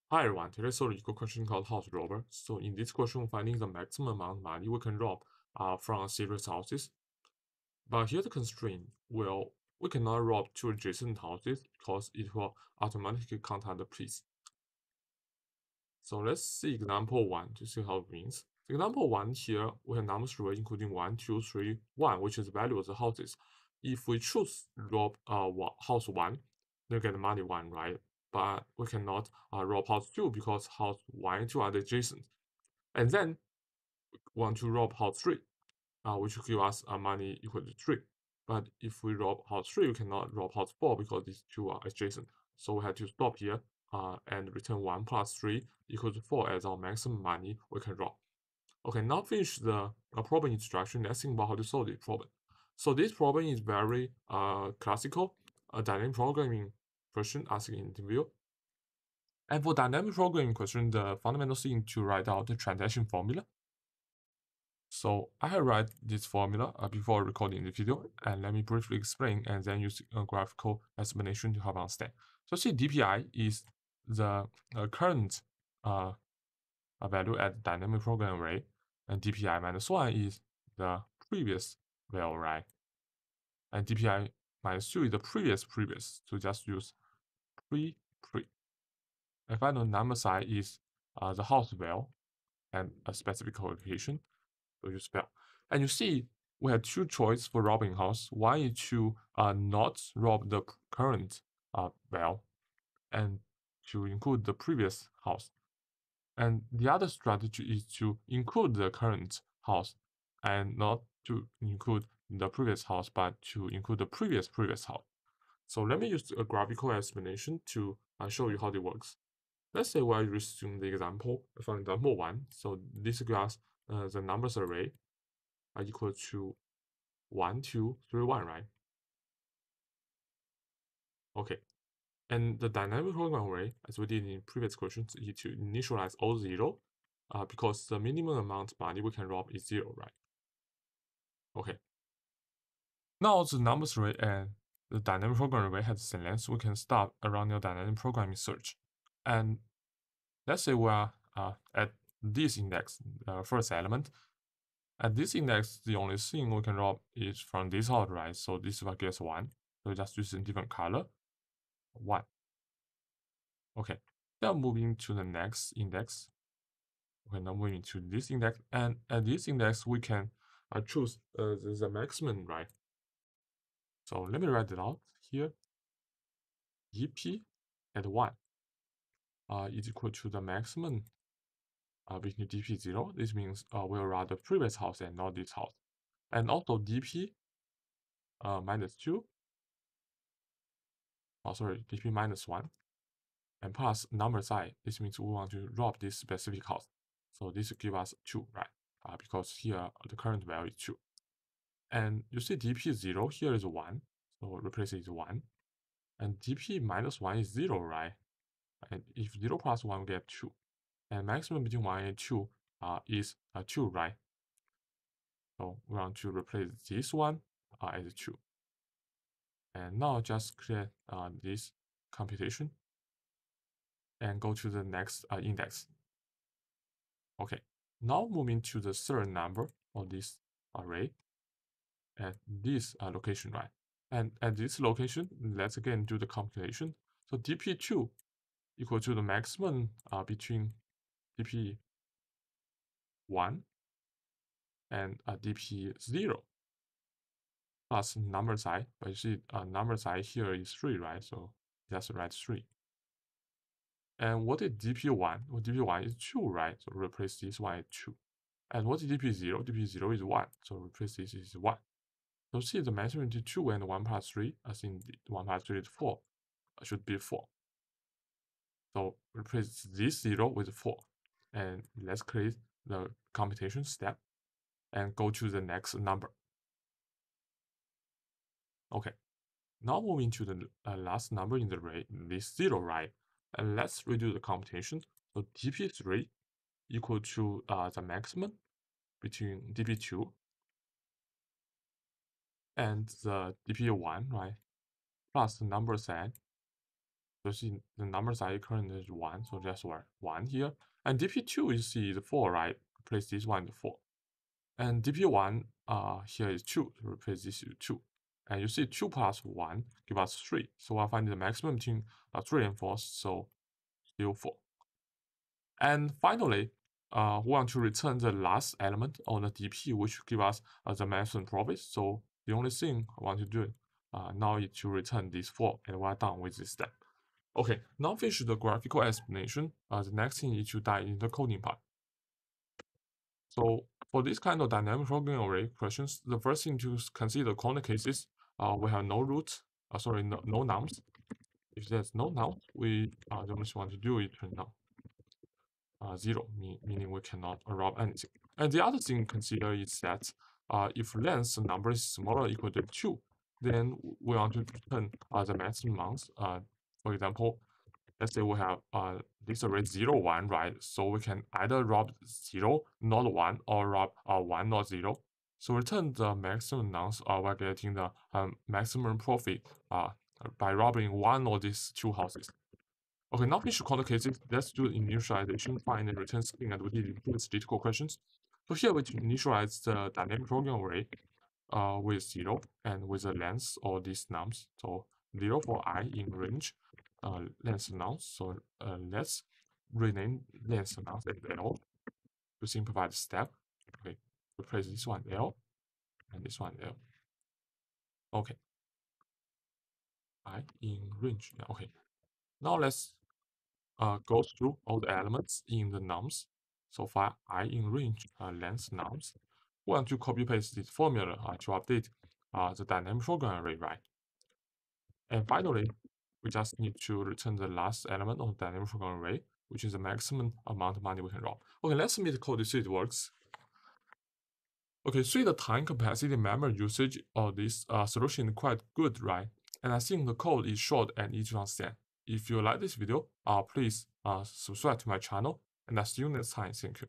Hi everyone, today's solve a question called house robber. So in this question, we're finding the maximum amount of money we can rob from a series houses. But here's the constraint. Well, we cannot rob two adjacent houses because it will automatically contact the police. So let's see example 1 to see how it means. Example 1 here, we have numbers array including 1, 2, 3, 1, which is the value of the houses. If we choose rob house 1, we get money 1, right? But we cannot rob house 2 because house 1 and 2 are adjacent. And then we want to rob house 3, which will give us money equal to 3. But if we rob house 3, we cannot rob house 4 because these two are adjacent. So we have to stop here and return 1 plus 3 equals to 4 as our maximum money we can rob. Okay, now finish the problem instruction. Let's think about how to solve this problem. So this problem is very classical, a dynamic programming question asked in interview. And for dynamic programming question, the fundamental thing to write out the transaction formula. So I have write this formula before recording the video, and let me briefly explain and then use a graphical explanation to help understand. So see, DPI is the current value at dynamic program array, and DPI minus 1 is the previous value array, and DPI minus 2 is the previous, so just use pre. And final number size is the house value and a specific location. So you spell. And you see, we have two choices for robbing house. One is to not rob the current value and to include the previous house. And the other strategy is to include the current house and not to include the previous house, but to include the previous house. So let me use a graphical explanation to show you how it works. Let's say we resume the example from example 1. So this gives the numbers array are equal to 1, 2, 3, 1, right? Okay. And the dynamic program array, as we did in previous questions, is to initialize all 0 because the minimum amount of money we can rob is 0, right? Okay. Now the numbers array and the dynamic program array has the same length, we can start a run your dynamic programming search. And let's say we are at this index, first element. At this index, the only thing we can rob is from this out, right? So this will give us 1. So just use a different color, 1. Okay. Now moving to the next index. Okay, now moving to this index, and at this index we can choose the maximum, right? So let me write it out here. EP at 1 is equal to the maximum between DP 0. This means we'll rob the previous house and not this house. And also DP minus 2, sorry, DP minus 1, and plus number size. This means we want to rob this specific house. So this will give us 2, right? Because here the current value is 2. And you see DP 0 here is 1. So replace it with 1. And DP minus 1 is 0, right? And if 0 plus 1, we get 2. And maximum between 1 and 2 is 2, right? So we want to replace this one as 2. And now just create this computation and go to the next index. Okay, now moving to the third number of this array at this location, right? And at this location, let's again do the computation. So dp2 equal to the maximum between dp1 and dp0 plus number size. But you see, number size here is 3, right? So just write 3. And what is dp1? Well, dp1 is 2, right? So replace this one as 2. And what is dp0? dp0 is 1. So replace this is 1. So see the maximum to 2 and 1 plus 3. I think 1 plus 3 is 4. Should be 4. So replace this 0 with 4. And let's create the computation step and go to the next number. Okay. Now moving to the last number in the array, this 0, right? And let's redo the computation. So dp3 equal to the maximum between dp2 and the dp1, right? Plus the number set you see the numbers are currently is 1, so just write 1 here. And DP2 you see is 4, right? Replace this one to 4. And DP1 here is 2, so replace this with 2. And you see 2 plus 1 give us 3. So I find the maximum between 3 and 4, so still 4. And finally, we want to return the last element on the DP, which give us the maximum profit. So the only thing I want to do now is to return this 4, and we're done with this step. Okay, now finish the graphical explanation. The next thing is to dive into the coding part. So for this kind of dynamic programming array questions, the first thing to consider corner cases, we have no root, no nums. If there's no num, we the only thing we want to do is turn on 0, meaning we cannot rob anything. And the other thing to consider is that if length number is smaller or equal to 2, then we want to return the maximum amounts. For example, let's say we have this array 0, 1, right? So we can either rob 0, not 1, or rob 1, not 0. So return the maximum nums while getting the maximum profit by robbing one of these two houses. Okay, now finish corner cases. Let's do initialization, find and return string, and we did with Leetcode questions. So here we initialize the dynamic programming array with 0 and with the length of these nums. So 0 for I in range, length nums. So let's rename length nums as L to simplify the step. Okay, replace this one L and this one L. Okay, I in range. Yeah, okay, now let's goes through all the elements in the nums. So for I in range length nums, we want to copy paste this formula to update the dynamic program array, right? And finally, we just need to return the last element of the dynamic program array, which is the maximum amount of money we can rob. Okay, let's submit the code to see it works. Okay, so the time capacity memory usage of this solution is quite good, right? And I think the code is short and easy to understand. If you like this video, please subscribe to my channel, and I'll see you next time. Thank you.